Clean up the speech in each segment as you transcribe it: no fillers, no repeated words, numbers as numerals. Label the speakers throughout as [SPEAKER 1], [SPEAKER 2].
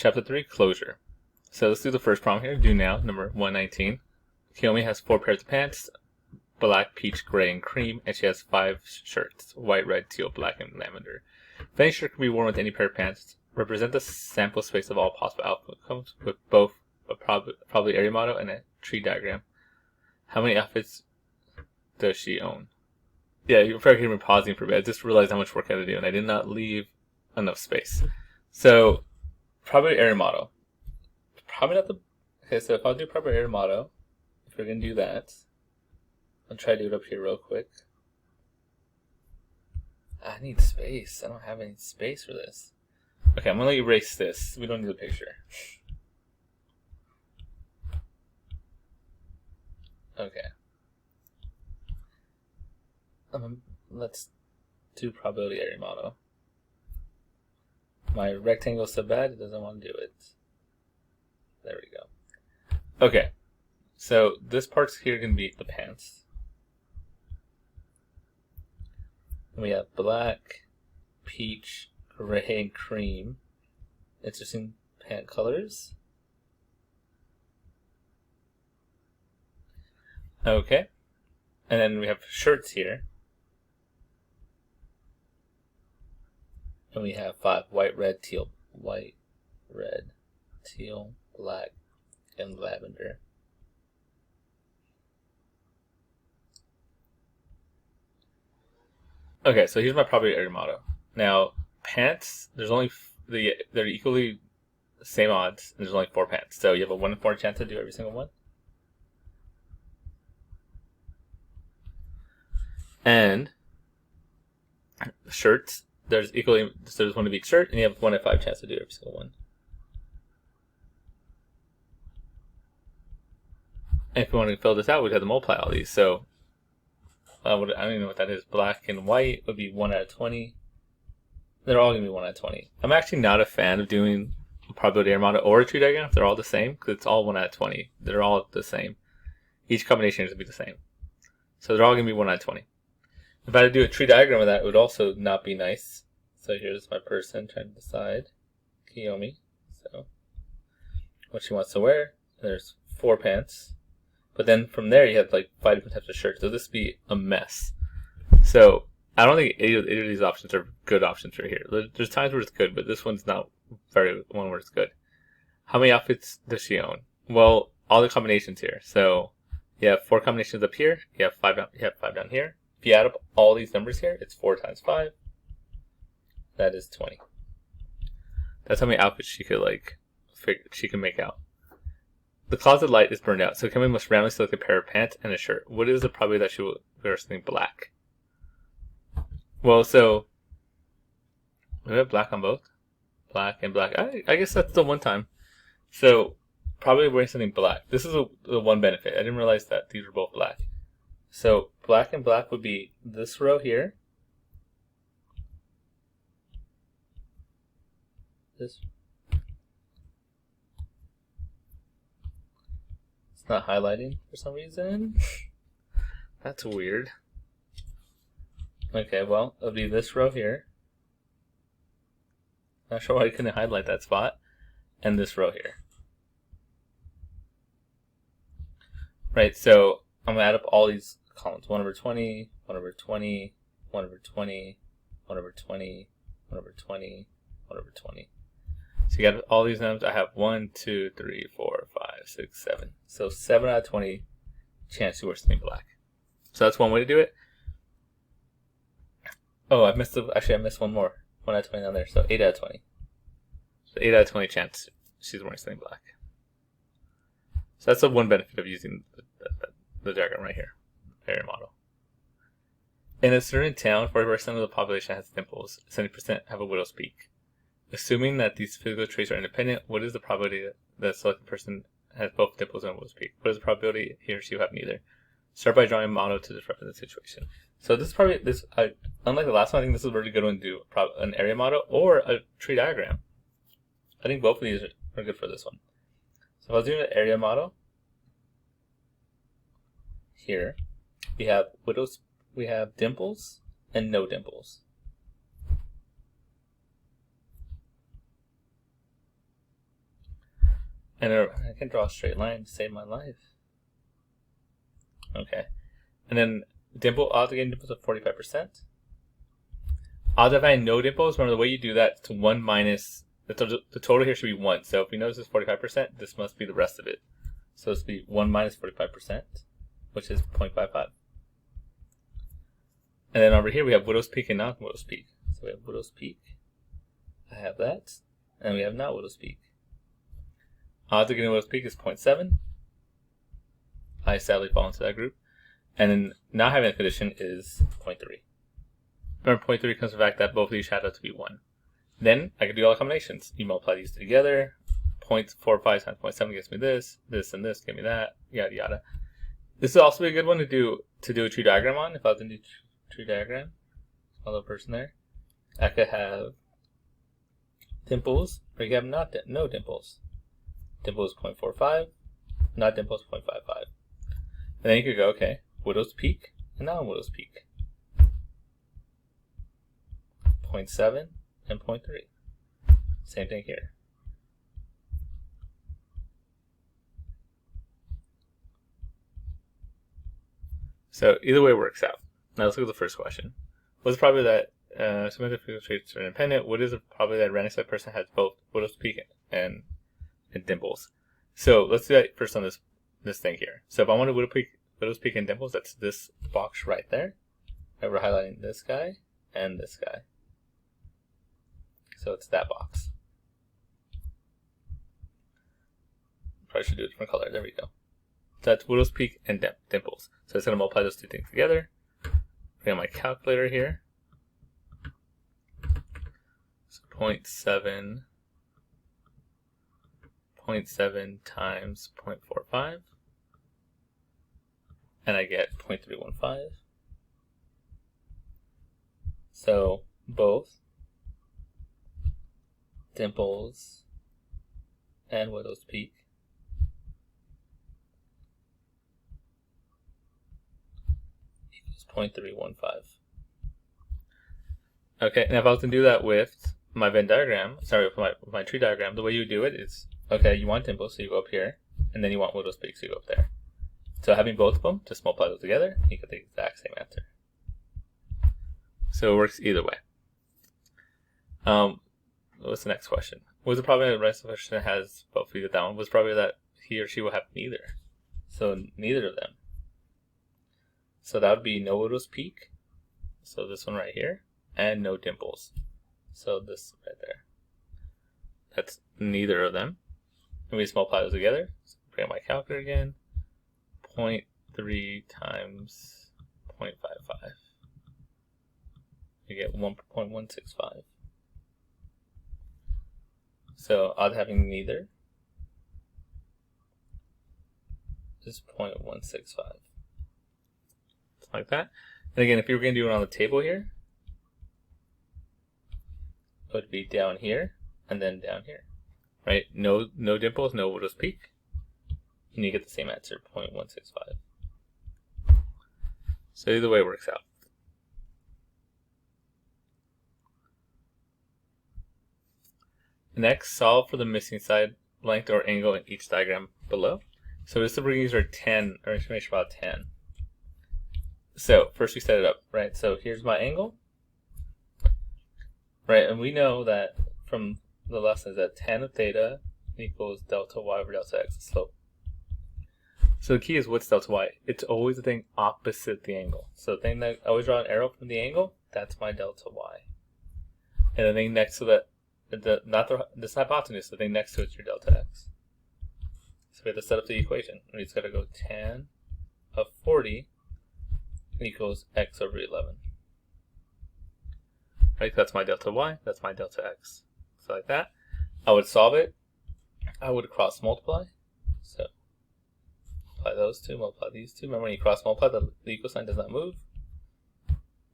[SPEAKER 1] Chapter 3, Closure. So let's do the first problem here. Do now, number 119. Kiyomi has 4 pairs of pants, black, peach, gray, and cream, and she has 5 shirts, white, red, teal, black, and lavender. If any shirt can be worn with any pair of pants, represent the sample space of all possible outcomes with both a probably area model and a tree diagram. How many outfits does she own? Yeah, you're probably hearing me pausing for a bit. I just realized how much work I had to do, and I did not leave enough space. So, probably area model. Probably not the... Okay, so if I'll do proper area model, if we're going to do that, I'll try to do it up here real quick. I need space. I don't have any space for this. Okay, I'm going to erase this. We don't need the picture. Okay. Let's do probability area model. My rectangle is so bad it doesn't want to do it. There we go. Okay, so this part's here going to be the pants. And we have black, peach, gray, and cream. Interesting pant colors. Okay, and then we have shirts here. And we have 5, white, red, teal, black, and lavender. Okay, so here's my probability area model. Now, pants, they're equally the same odds, and there's only 4 pants. So you have a 1 in 4 chance to do every single one. And shirts, there's one of each shirt, and you have 1 in 5 chance to do every single one. And if we want to fill this out, we'd have to multiply all these. So I don't even know what that is. Black and white would be 1 out of 20. They're all going to be 1 out of 20. I'm actually not a fan of doing a probability area model or a tree diagram if they're all the same, because it's all 1 out of 20. They're all the same. Each combination is going to be the same. So they're all going to be 1 out of 20. If I had to do a tree diagram of that, it would also not be nice. So here's my person trying to decide, Kiyomi. So what she wants to wear. There's 4 pants. But then from there you have like 5 different types of shirts. So this would be a mess. So I don't think any of these options are good options right here. There's times where it's good, but this one's not one where it's good. How many outfits does she own? Well, all the combinations here. So you have 4 combinations up here. You have 5 down here. If you add up all these numbers here, it's 4 times 5. That is 20. That's how many outfits she can make out. The closet light is burned out, so Kiyomi must randomly select a pair of pants and a shirt. What is the probability that she will wear something black? Well, so we have black on both. Black and black. I guess that's the one time. So probably wearing something black. This is the one benefit. I didn't realize that these were both black. So black and black would be this row here. This. It's not highlighting for some reason. That's weird. Okay, well, it'll be this row here. Not sure why I couldn't highlight that spot. And this row here. Right, so I'm going to add up all these columns. 1 over 20, 1 over 20, 1 over 20, 1 over 20, 1 over 20, 1 over 20. So you got all these numbers. I have 1, 2, 3, 4, 5, 6, 7. So 7 out of 20 chance to wear something black. So that's one way to do it. Oh, I missed one more. 1 out of 20 down there. So 8 out of 20. So 8 out of 20 chance she's wearing something black. So that's the one benefit of using the diagram right here. Area model. In a certain town, 40% of the population has dimples. 70% have a widow's peak. Assuming that these physical traits are independent, what is the probability that a selected person has both dimples and a widow's peak? What is the probability he or she will have neither? Start by drawing a model to represent the situation. So this is probably unlike the last one, I think this is a really good one to do an area model or a tree diagram. I think both of these are good for this one. So if I was doing an area model, here we have dimples and no dimples. And I can draw a straight line to save my life. Okay. And then dimple, I'll have to get dimples of 45%. I'll have to find no dimples. Remember, the way you do that to 1 minus, the total here should be 1. So if we know this is 45%, this must be the rest of it. So this would be 1 minus 45%, which is 0.55. And then over here we have widow's peak and not widow's peak. So we have widow's peak. I have that. And we have not widow's peak. Odds of getting widow's peak is 0.7. I sadly fall into that group. And then not having that condition is 0.3. Remember, 0.3 comes from the fact that both of these had to be 1. Then I can do all the combinations. You multiply these together. 0.45 times 0.7 gets me this, and this get me that, yada yada. This is also a good one to do a tree diagram on. If I was to do tree diagram, small little person there, I could have dimples, or you have no dimples. Dimples 0.45, not dimples 0.55. And then you could go, okay, widow's peak and non-widow's peak. 0.7 and 0.3. Same thing here. So either way works out. Now let's look at the first question. What's the probability that symmetric traits are independent? What is the probability that a random select person has both widow's peak and dimples? So let's do that first on this thing here. So if I want a widow's peak and dimples, that's this box right there. And we're highlighting this guy and this guy. So it's that box. Probably should do a different color. There we go. So that's widow's peak and dimples. So it's going to multiply those two things together. Bring on my calculator here. So 0.7 times 0.45. And I get 0.315. So both dimples and widow's peak equals 0.315. Okay, and if I was to do that with my Venn diagram, with my tree diagram, the way you do it is, okay, you want dimples, so you go up here, and then you want widow's peak, so you go up there. So having both of them, just multiply those together, you get the exact same answer. So it works either way. What's the next question? What's the probability that the rest of the question has both of that one? What's the probability that he or she will have neither? So neither of them. So that would be no widow's peak. So this one right here. And no dimples. So this right there. That's neither of them. And we just multiply those together. So bring up my calculator again. 0.3 times 0.55. You get 1.165. So odd having neither is 0.165. Like that. And again, if you were going to do it on the table here, it would be down here and then down here. Right? No dimples, no widow's peak. And you get the same answer, 0.165. So either way works out. Next, solve for the missing side length or angle in each diagram below. So this is our 10, or information about 10. So first we set it up, right? So here's my angle, right? And we know that from the lessons that tan of theta equals delta y over delta x, the slope. So the key is what's delta y? It's always the thing opposite the angle. So the thing that I always draw an arrow from the angle, that's my delta y. And the thing next to that, this hypotenuse, the thing next to it's your delta x. So we have to set up the equation. We just got to go tan of 40 equals x over 11. Right, that's my delta y, that's my delta x. So like that. I would solve it. I would cross multiply. So multiply those two, multiply these two. Remember when you cross multiply, the equal sign does not move.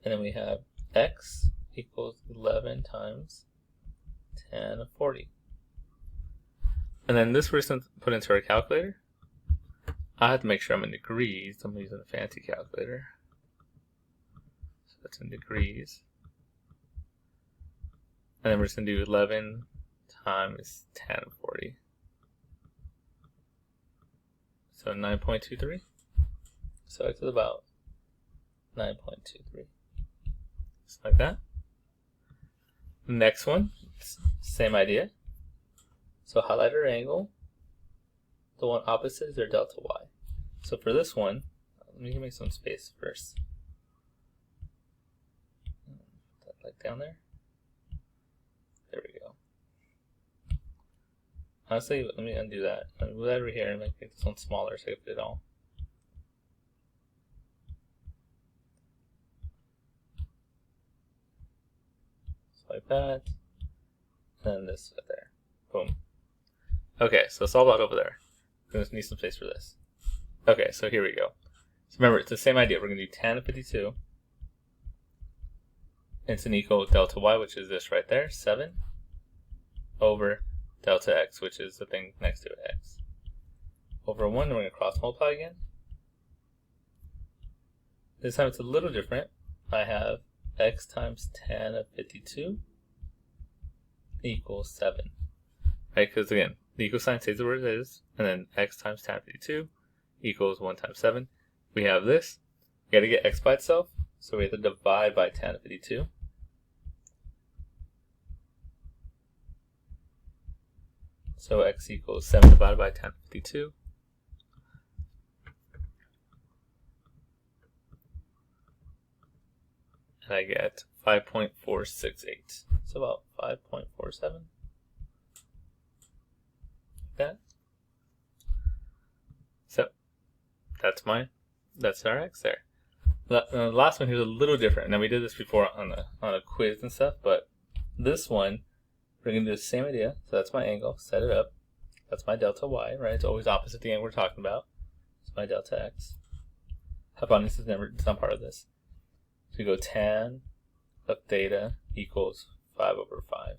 [SPEAKER 1] And then we have x equals 11 times tan of 40. And then this we're just going to put into our calculator. I have to make sure I'm in degrees. I'm using a fancy calculator. So that's in degrees. And then we're just going to do 11 times tan of 40. So 9.23. So x is about 9.23. Just like that. Next one, same idea. So highlight our angle. The one opposite is their delta y. So for this one, let me make some space first. Put that like down there. There we go. Honestly, let me undo that. Let me move that over here and make this one smaller so I can fit it all. So like that. And this right there. Boom. Okay, so it's all about over there. We're going to need some space for this. Okay, so here we go. So remember, it's the same idea. We're going to do tan of 52. It's an equal delta y, which is this right there, 7, over delta x, which is the thing next to it, x. Over 1, then we're going to cross multiply again. This time it's a little different. I have x times tan of 52 equals 7. Right, because again, the equal sign stays where it is, and then x times tan of 52 equals 1 times 7. We have this. We got to get x by itself, so we have to divide by tan of 52. So x equals 7 divided by tan of 52. And I get 5.468. So about 5.47. Like that. So that's our x there. The last one here is a little different. Now we did this before on a quiz and stuff, but this one we're going to do the same idea. So that's my angle, set it up. That's my delta y, right? It's always opposite the angle we're talking about. It's my delta x. Hypotenuse is it's not part of this. So we go tan of theta equals 5 over 5.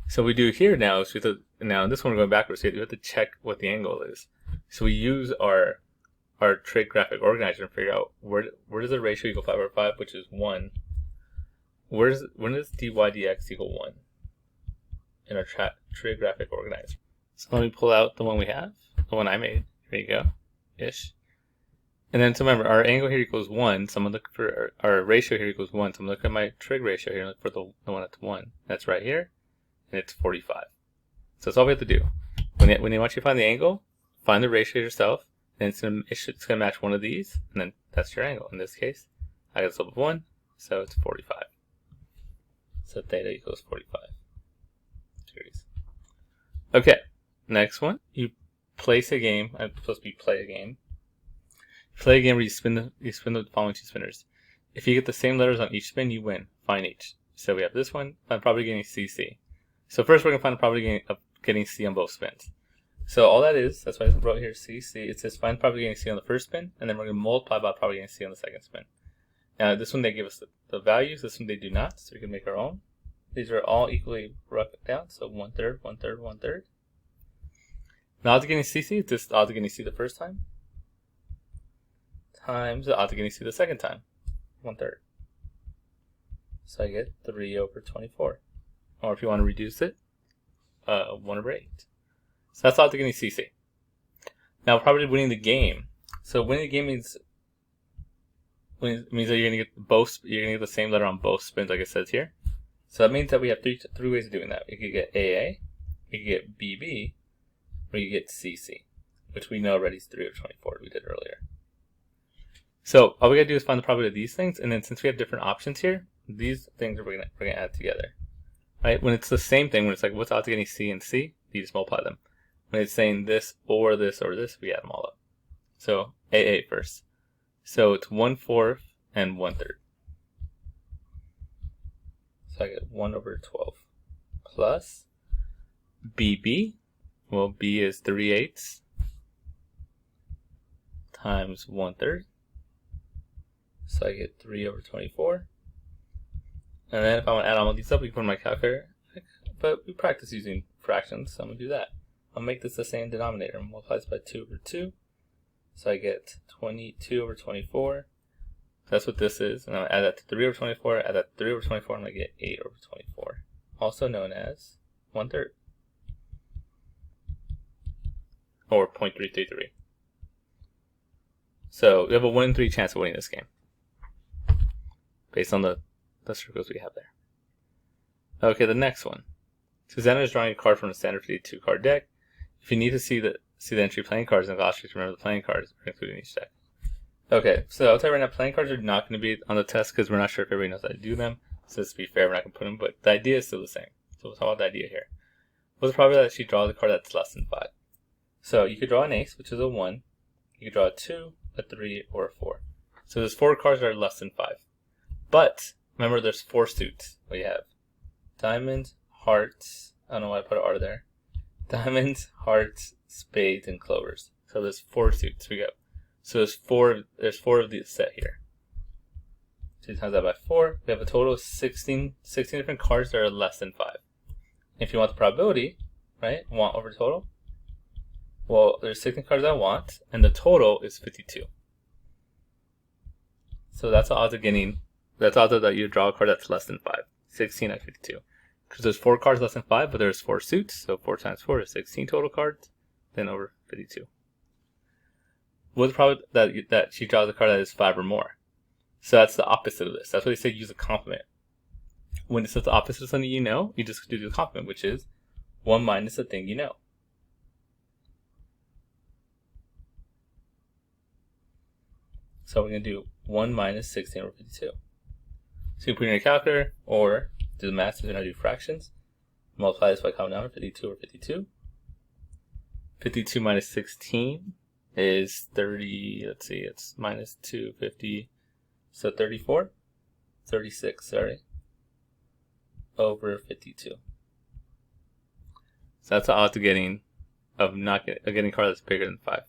[SPEAKER 1] So what we do here now is now in this one we're going backwards. So you have to check what the angle is. So we use our trig graphic organizer and figure out where does the ratio equal 5 over 5, which is 1. When does dy dx equal 1 in our trig graphic organizer? So let me pull out the one we have, the one I made. Here you go, ish. And then to remember, our angle here equals 1. So I'm going to look for our ratio here equals 1. So I'm going to look at my trig ratio here and look for the one that's 1. That's right here, and it's 45. So that's all we have to do. When they want you to find the angle, find the ratio yourself, and it's going to match one of these, and then that's your angle. In this case, I got a slope of 1, so it's 45. So theta equals 45 degrees. Okay, next one. You place a game. I'm supposed to be play a game. Play a game where you spin the following 2 spinners. If you get the same letters on each spin, you win. Find each. So we have this one. Find probability getting CC. So first we're going to find the probability of getting C on both spins. So all that is, that's why I wrote here CC. It says find probability getting C on the first spin, and then we're going to multiply by probability getting C on the second spin. Now this one they give us the values. This one they do not, so we can make our own. These are all equally broken down. So 1/3, 1/3, 1/3. Now odds of getting CC, it's just odds of getting C the first time times the odds of getting C the second time, 1/3. So I get 3 over 24. Or if you want to reduce it, 1 over 8. So that's odds of getting CC. Now probably winning the game. So winning the game means that you're gonna get the same letter on both spins, like it says here. So that means that we have three ways of doing that. You could get AA, you could get BB, or you get CC, which we know already is 3 over 24. We did earlier. So all we gotta do is find the probability of these things, and then since we have different options here, these things we're gonna add together. Right? When it's the same thing, when it's like what's odds of getting C and C, you just multiply them. When it's saying this or this or this, we add them all up. So AA first. So it's 1/4 and 1/3. So I get 1 over 12 plus BB. Well, B is 3/8 times 1/3. So I get 3 over 24. And then if I want to add all of these up, we can put in my calculator. But we practice using fractions, so I'm going to do that. I'll make this the same denominator. Multiply this by 2 over 2. So I get 22 over 24. That's what this is. And I'll add that to 3 over 24. Add that to 3 over 24, and I get 8 over 24. Also known as 1/3. Or 0.333. So you have a 1 in 3 chance of winning this game, based on the circles we have there. Okay, the next one. Susanna is drawing a card from the standard 52 card deck. If you need to see the entry playing cards, then I'll ask you to remember the playing cards included in each deck. Okay, so I'll tell you right now, playing cards are not going to be on the test because we're not sure if everybody knows how to do them. So to be fair, we're not going to put them, but the idea is still the same. So we'll talk about the idea here. What's the probability that she draws a card that's less than 5? So you could draw an ace, which is a 1. You could draw a 2, a 3, or a 4. So there's 4 cards that are less than 5. But remember, there's 4 suits. We have diamond, hearts. I don't know why I put an R there. Diamonds, hearts, spades, and clovers. So there's 4 suits we go. So there's 4 of these set here. So you times that by 4. We have a total of 16 different cards that are less than 5. If you want the probability, right? Want over total. Well, there's 16 cards I want, and the total is 52. So that's the odds of getting. That's the odds that you draw a card that's less than 5. 16 at 52. Because there's 4 cards less than 5, but there's 4 suits, so 4 times 4 is 16 total cards, then over 52. What's the probability that she draws a card that is 5 or more? So that's the opposite of this. That's why they say use a complement. When it's the opposite of something you know, you just do the complement, which is 1 minus the thing you know. So we're going to do 1 minus 16 over 52. So you can put in your calculator, or do the math if you're going to do fractions. Multiply this by common number, 52 over 52. 52 minus 16 is 30, let's see, it's minus 2, 50, so 34? 36, sorry, over 52. So that's the odds of getting a card that's bigger than 5.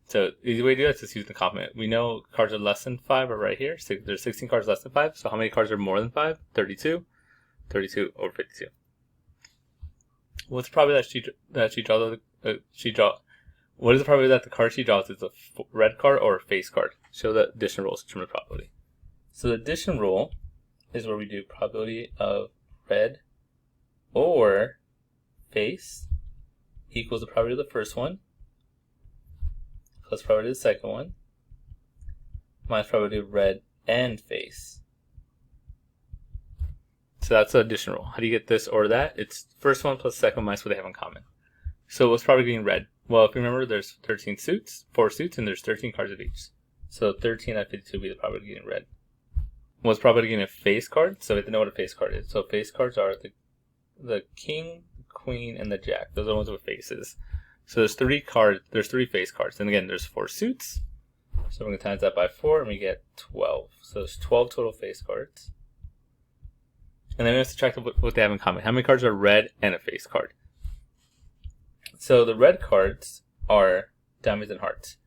[SPEAKER 1] So the easy way to do that is just use the complement. We know cards are less than 5 are right here. So there's 16 cards less than 5. So how many cards are more than 5? 32. 32 over 52. What's the probability that she draws? What is the probability that the card she draws is a red card or a face card? Show the addition rules to determine the probability. So the addition rule is where we do probability of red or face equals the probability of the first one plus probability of the second one minus probability of red and face. So that's the addition rule. How do you get this or that? It's first one plus second one minus what they have in common. So what's probably getting red? Well, if you remember, there's 13 suits, 4 suits, and there's 13 cards of each. So 13 out of 52 would be the probability of getting red. What's probably getting a face card? So we have to know what a face card is. So face cards are the king, the queen, and the jack. Those are the ones with faces. So there's 3 cards. There's 3 face cards. And again, there's 4 suits. So we're going to times that by 4, and we get 12. So there's 12 total face cards. And then we have to subtract what they have in common. How many cards are red and a face card? So the red cards are diamonds and hearts.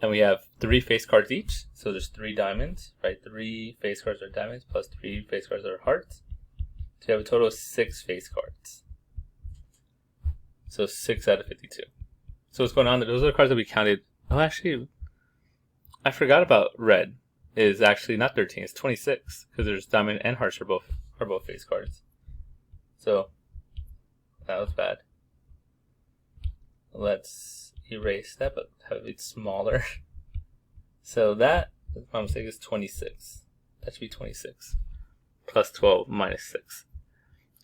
[SPEAKER 1] And we have 3 face cards each. So there's 3 diamonds, right? 3 face cards are diamonds plus 3 face cards are hearts. So you have a total of 6 face cards. So 6 out of 52. So what's going on? Those are the cards that we counted. Oh, actually, I forgot about red. Is actually not 13. It's 26 because there's diamond and hearts are both face cards. So that was bad. Let's erase that, but have it smaller. So that, if my mistake, is 26. That should be 26 plus 12 minus 6.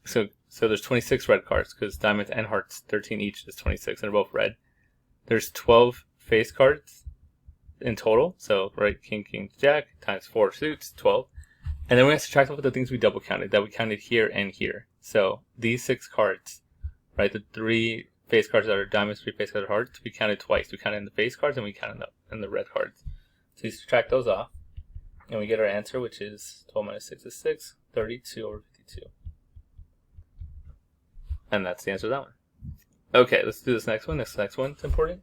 [SPEAKER 1] So there's 26 red cards because diamonds and hearts, 13 each, is 26, and they're both red. There's 12 face cards in total. So right, king, king, jack times 4 suits, 12. And then we have to subtract off the things we double counted, that we counted here and here. So these 6 cards, right, the 3 face cards that are diamonds, 3 face cards that are hearts, we counted twice. We counted in the face cards and we counted in the red cards. So you subtract those off, and we get our answer, which is 12 minus 6 is 6, 32 over 52. And that's the answer to that one. Okay, let's do this next one. This next one's important.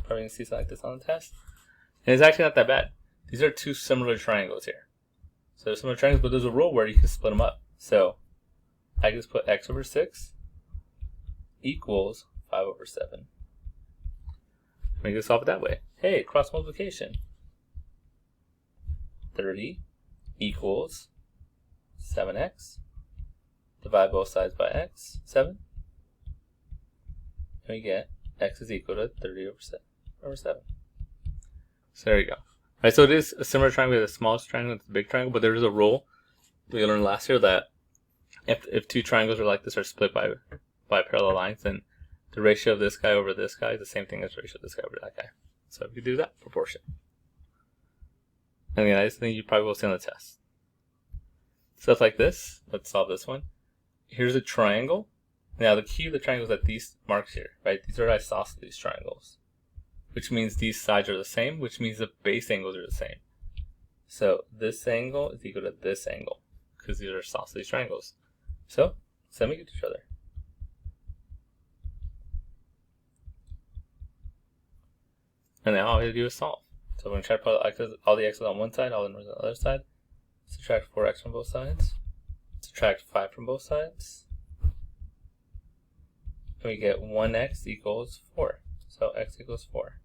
[SPEAKER 1] Probably going to see something like this on the test. And it's actually not that bad. These are 2 similar triangles here. So there's similar triangles, but there's a rule where you can split them up. So I can just put x over 6 equals 5 over 7. We can solve it that way. Hey, cross multiplication. 30 equals 7x. Divide both sides by x, 7. And we get x is equal to 30 over 7. So there you go. All right, so it is a similar triangle with the smallest triangle and the big triangle, but there is a rule we learned last year that if two triangles are like this are split by parallel lines, then the ratio of this guy over this guy is the same thing as the ratio of this guy over that guy. So if you do that proportion. And again, I just think you probably will see on the test. Stuff like this. Let's solve this one. Here's a triangle. Now the key of the triangle is that these marks here, right? These are isosceles triangles, which means these sides are the same, which means the base angles are the same. So this angle is equal to this angle, because these are isosceles triangles. So semi to each other. And now all we have to do is solve. So we're going to try to put all the x's on one side, all the numbers on the other side. Subtract 4x from both sides. Subtract 5 from both sides. And we get 1x equals 4. So x equals 4.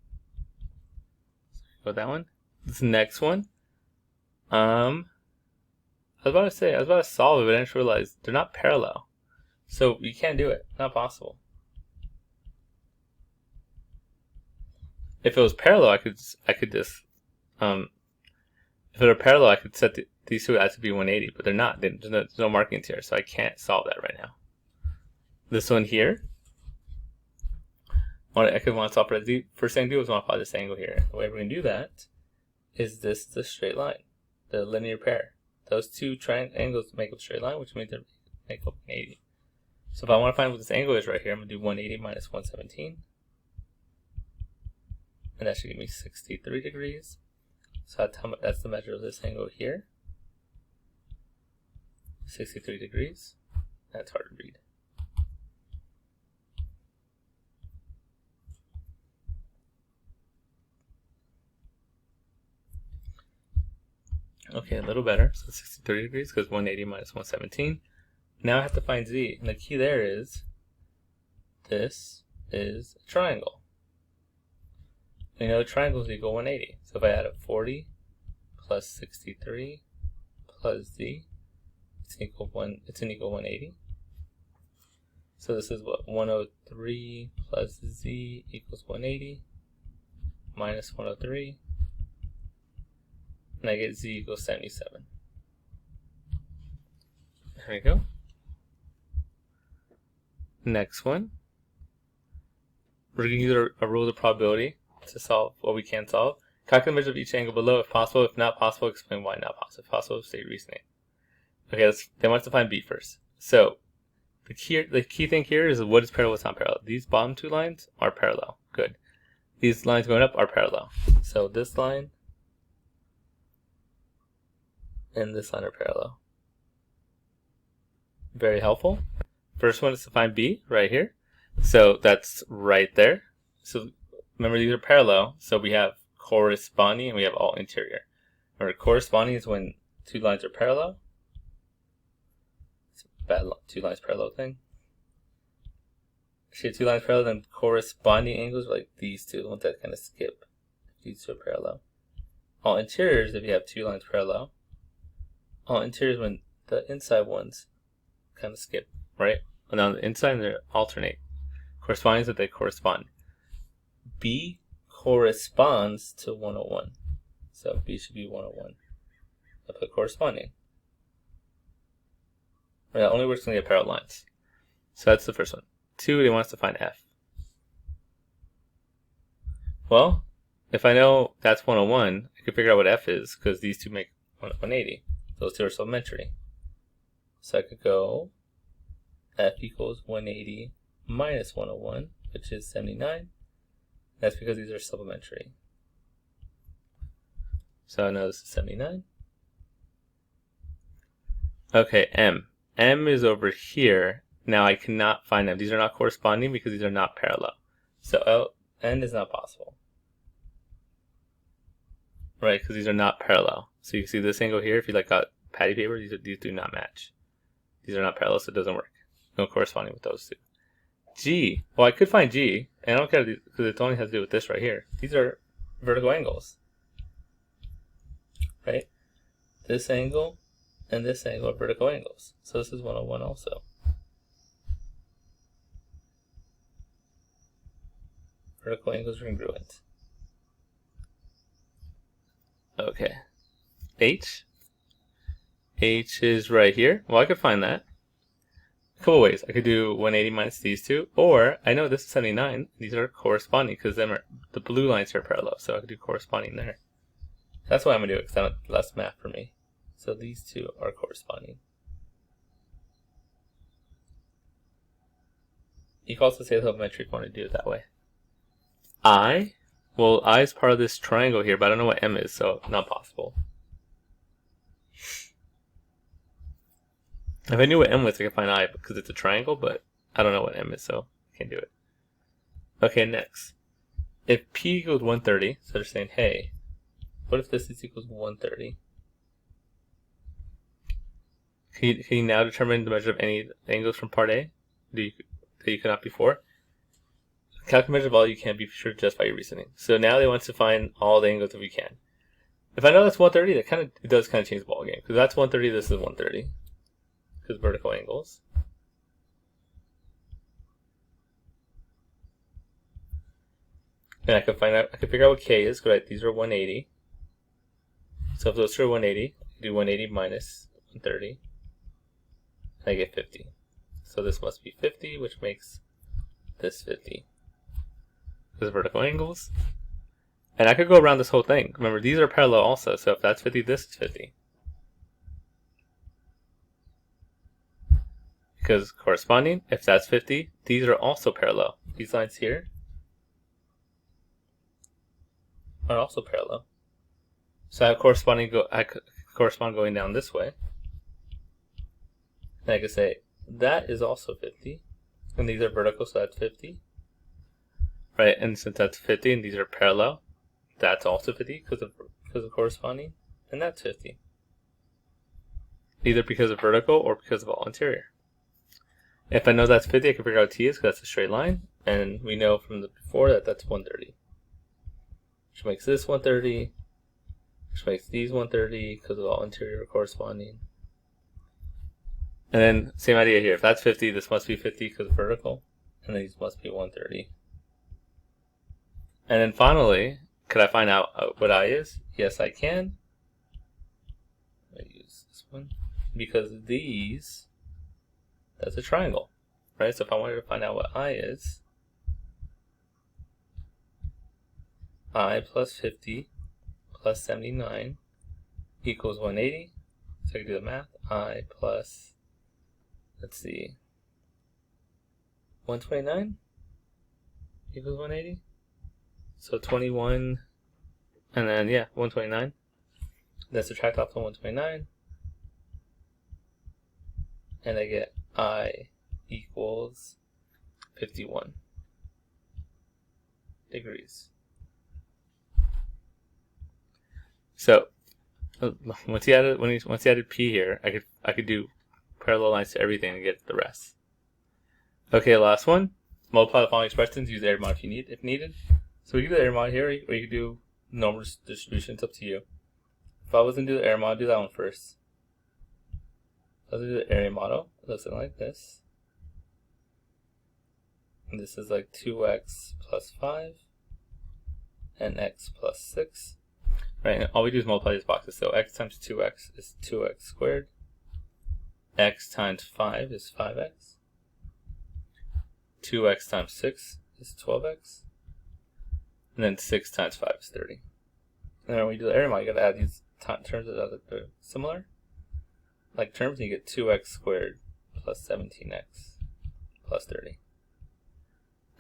[SPEAKER 1] So that one. This next one. I was about to solve it, but I didn't realize they're not parallel. So you can't do it. Not possible. If it was parallel, I could just if it were parallel, I could set these two as to be 180, but they're not. There's no markings here, so I can't solve that right now. This one here, I could want to solve for the first thing to do is want to apply this angle here. The way we're going to do that is this the straight line, the linear pair. Those two angles make up a straight line, which means they make up 180. So if I want to find what this angle is right here, I'm going to do 180 minus 117. And that should give me 63 degrees. So that's the measure of this angle here. 63 degrees. That's hard to read. Okay, a little better. So 63 degrees because 180 minus 117. Now I have to find z. And the key there is this is a triangle. We know triangles equal 180. So if I add up 40 plus 63 plus z, it's an equal 180. So this is what 103 plus z equals 180 minus 103, and I get z equals 77. There we go. Next one, we're going to use a rule of probability to solve what we can solve. Calculate the measure of each angle below if possible. If not possible, explain why not possible. If possible, state reasoning. Okay, they want us to find B first. So the key thing here is what is parallel, what's not parallel. These bottom two lines are parallel. Good. These lines going up are parallel. So this line and this line are parallel. Very helpful. First one is to find B right here. So that's right there. So remember, these are parallel, so we have corresponding and we have all interior. Remember, corresponding is when two lines are parallel. It's a bad two lines parallel thing. Actually, two lines parallel, then corresponding angles are like these two, the ones that kind of skip. These two are parallel. All interiors, if you have two lines parallel. All interiors when the inside ones kind of skip, right? And on the inside, they alternate. Corresponding is that they correspond. B corresponds to 101. So B should be 101. I put corresponding. That only works when you have parallel lines. So that's the first one. 2, they want us to find F. Well, if I know that's 101, I can figure out what F is because these two make 180. Those two are supplementary. So I could go F equals 180 minus 101, which is 79. That's because these are supplementary. So now this is 79. Okay, M. M is over here. Now I cannot find them. These are not corresponding because these are not parallel. So N is not possible. Right, because these are not parallel. So you can see this angle here, if you got patty paper, these do not match. These are not parallel, so it doesn't work. No corresponding with those two. G. Well, I could find G, and I don't care because it only has to do with this right here. These are vertical angles. Right? This angle and this angle are vertical angles. So this is 101 also. Vertical angles are congruent. Okay. H is right here. Well, I could find that a couple ways. I could do 180 minus these two, or I know this is 79. These are corresponding because the blue lines are parallel, so I could do corresponding there. That's why I'm gonna do it, because that's less math for me. So these two are corresponding. You can also say the metric want to do it that way. I is part of this triangle here, but I don't know what M is, so not possible. If I knew what M was, I could find I because it's a triangle, but I don't know what M is, so I can't do it. Okay, next. If P equals 130, so they're saying, hey, what if this is equals 130? Can you now determine the measure of any angles from part A that you could not before? Calculate measure of all you can be sure just by your reasoning. So now they want to find all the angles if we can. If I know that's 130, it does kind of change the ball game, because that's 130, this is 130, because vertical angles. And I can figure out what K is, because these are 180. So if those are 180, I do 180 minus 130, and I get 50. So this must be 50, which makes this 50. Because vertical angles. And I could go around this whole thing. Remember, these are parallel also, so if that's 50, this is 50. Because corresponding, if that's 50, these are also parallel. These lines here are also parallel. So I correspond going down this way. And I could say, that is also 50. And these are vertical, so that's 50. Right, and since that's 50 and these are parallel, that's also 50 because of corresponding, and that's 50. Either because of vertical or because of all interior. If I know that's 50, I can figure out what T is because that's a straight line, and we know from the before that that's 130. Which makes this 130, which makes these 130 because of all interior corresponding. And then same idea here. If that's 50, this must be 50 because of vertical, and these must be 130. And then finally, could I find out what I is? Yes, I can. I use this one because that's a triangle, right? So if I wanted to find out what I is, I plus 50 plus 79 equals 180. So I can do the math. I plus, let's see, 129 equals 180. So 21, and then, 129. Then subtract off the 129. And I get I equals 51 degrees. So once you added P here, I could do parallel lines to everything and get the rest. Okay, last one. Multiply the following expressions. Use area mod if needed. So we can do the area mod here, or you can do normal distribution. It's up to you. If I was going to do the area mod, do that one first. If I was going to do the area model, it looks like this. And this is like 2x plus 5 and x plus 6. Right, and all we do is multiply these boxes. So x times 2x is 2x squared. X times 5 is 5x. 2x times 6 is 12x. And then 6 times 5 is 30. And then when we do the area mod, you gotta add these terms that are similar. Like terms, and you get 2x squared plus 17x plus 30.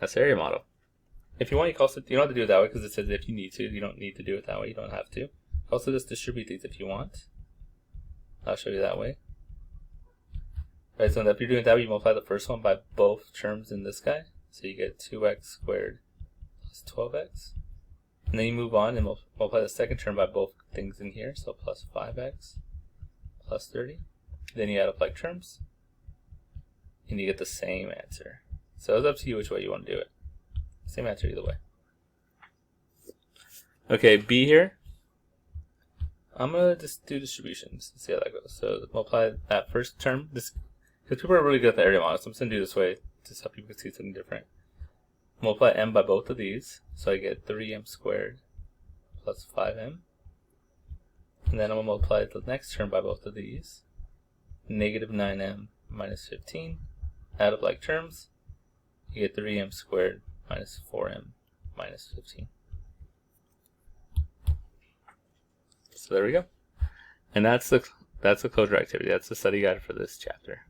[SPEAKER 1] That's the area model. If you want, you don't have to do it that way because it says if you need to. You don't need to do it that way. You don't have to. Also, just distribute these if you want. I'll show you that way. Right, so if you're doing it that way, you multiply the first one by both terms in this guy. So you get 2x squared plus 12x. And then you move on and multiply the second term by both things in here. So plus 5x plus 30. Then you add up like terms. And you get the same answer. So it's up to you which way you want to do it. Same answer either way. Okay, B here. I'm going to just do distributions and see how that goes. So multiply that first term. Because people are really good at the area model, so I'm just going to do this way just so people can see something different. Multiply m by both of these. So I get 3m squared plus 5m. And then I'm going to multiply the next term by both of these. Negative 9m minus 15. Add up like terms. You get 3m squared minus 4m minus 15. So there we go. And that's the closure activity. That's the study guide for this chapter.